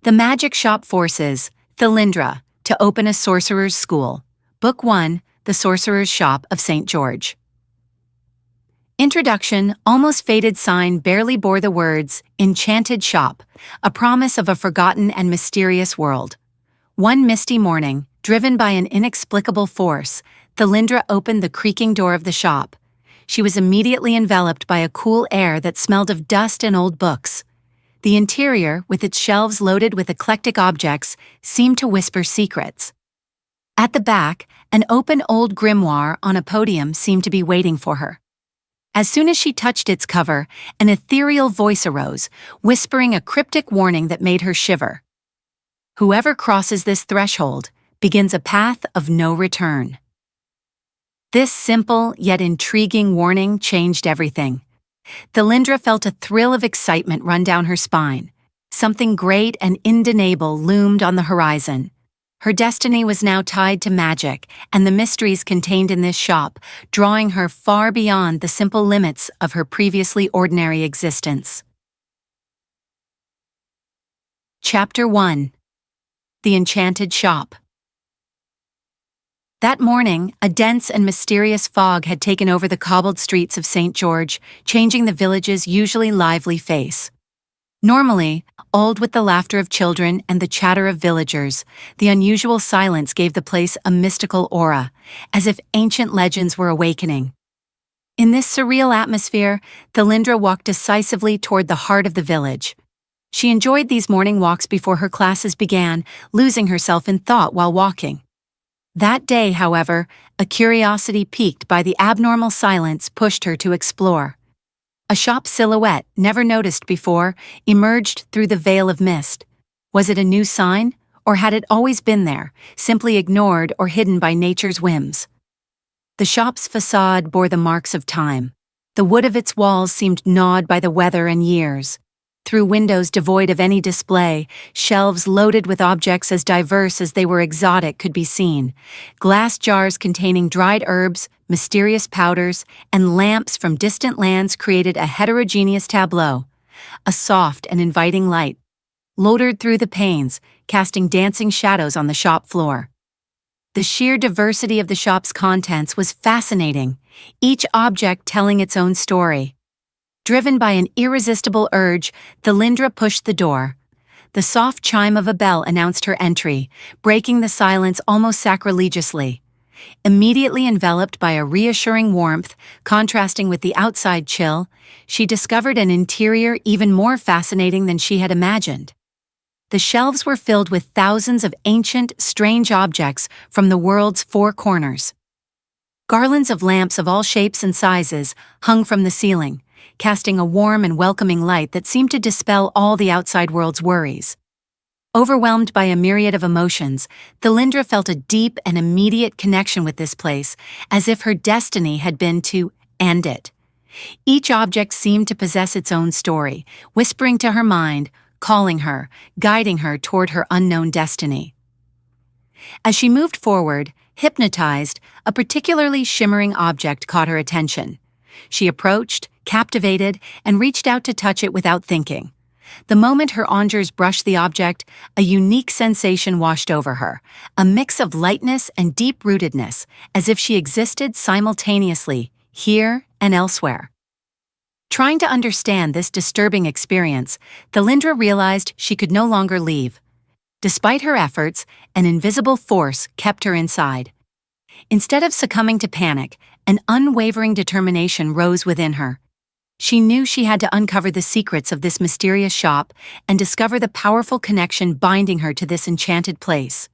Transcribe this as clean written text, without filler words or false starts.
The Magic Shop Forces, Thélindra, to open a sorcerer's school. Book 1, The Sorcerer's Shop of St. George. Introduction. Almost faded sign barely bore the words, Enchanted Shop, a promise of a forgotten and mysterious world. One misty morning, driven by an inexplicable force, Thélindra opened the creaking door of the shop. She was immediately enveloped by a cool air that smelled of dust and old books. The interior, with its shelves loaded with eclectic objects, seemed to whisper secrets. At the back, an open old grimoire on a podium seemed to be waiting for her. As soon as she touched its cover, an ethereal voice arose, whispering a cryptic warning that made her shiver. Whoever crosses this threshold begins a path of no return. This simple yet intriguing warning changed everything. Thélindra felt a thrill of excitement run down her spine. Something great and undeniable loomed on the horizon. Her destiny was now tied to magic and the mysteries contained in this shop, drawing her far beyond the simple limits of her previously ordinary existence. Chapter 1. The Enchanted Shop. That morning, a dense and mysterious fog had taken over the cobbled streets of St. George, changing the village's usually lively face. Normally, old with the laughter of children and the chatter of villagers, the unusual silence gave the place a mystical aura, as if ancient legends were awakening. In this surreal atmosphere, Thélindra walked decisively toward the heart of the village. She enjoyed these morning walks before her classes began, losing herself in thought while walking. That day, however, a curiosity piqued by the abnormal silence pushed her to explore. A shop silhouette, never noticed before, emerged through the veil of mist. Was it a new sign, or had it always been there, simply ignored or hidden by nature's whims? The shop's facade bore the marks of time. The wood of its walls seemed gnawed by the weather and years. Through windows devoid of any display, shelves loaded with objects as diverse as they were exotic could be seen. Glass jars containing dried herbs, mysterious powders, and lamps from distant lands created a heterogeneous tableau. A soft and inviting light loitered through the panes, casting dancing shadows on the shop floor. The sheer diversity of the shop's contents was fascinating, each object telling its own story. Driven by an irresistible urge, Thélindra pushed the door. The soft chime of a bell announced her entry, breaking the silence almost sacrilegiously. Immediately enveloped by a reassuring warmth, contrasting with the outside chill, she discovered an interior even more fascinating than she had imagined. The shelves were filled with thousands of ancient, strange objects from the world's four corners. Garlands of lamps of all shapes and sizes hung from the ceiling, casting a warm and welcoming light that seemed to dispel all the outside world's worries. Overwhelmed by a myriad of emotions, Thélindra felt a deep and immediate connection with this place, as if her destiny had been to end it. Each object seemed to possess its own story, whispering to her mind, calling her, guiding her toward her unknown destiny. As she moved forward, hypnotized, a particularly shimmering object caught her attention. She approached, captivated, and reached out to touch it without thinking. The moment her ongers brushed the object, a unique sensation washed over her, a mix of lightness and deep-rootedness, as if she existed simultaneously, here and elsewhere. Trying to understand this disturbing experience, Thélindra realized she could no longer leave. Despite her efforts, an invisible force kept her inside. Instead of succumbing to panic, an unwavering determination rose within her. She knew she had to uncover the secrets of this mysterious shop and discover the powerful connection binding her to this enchanted place.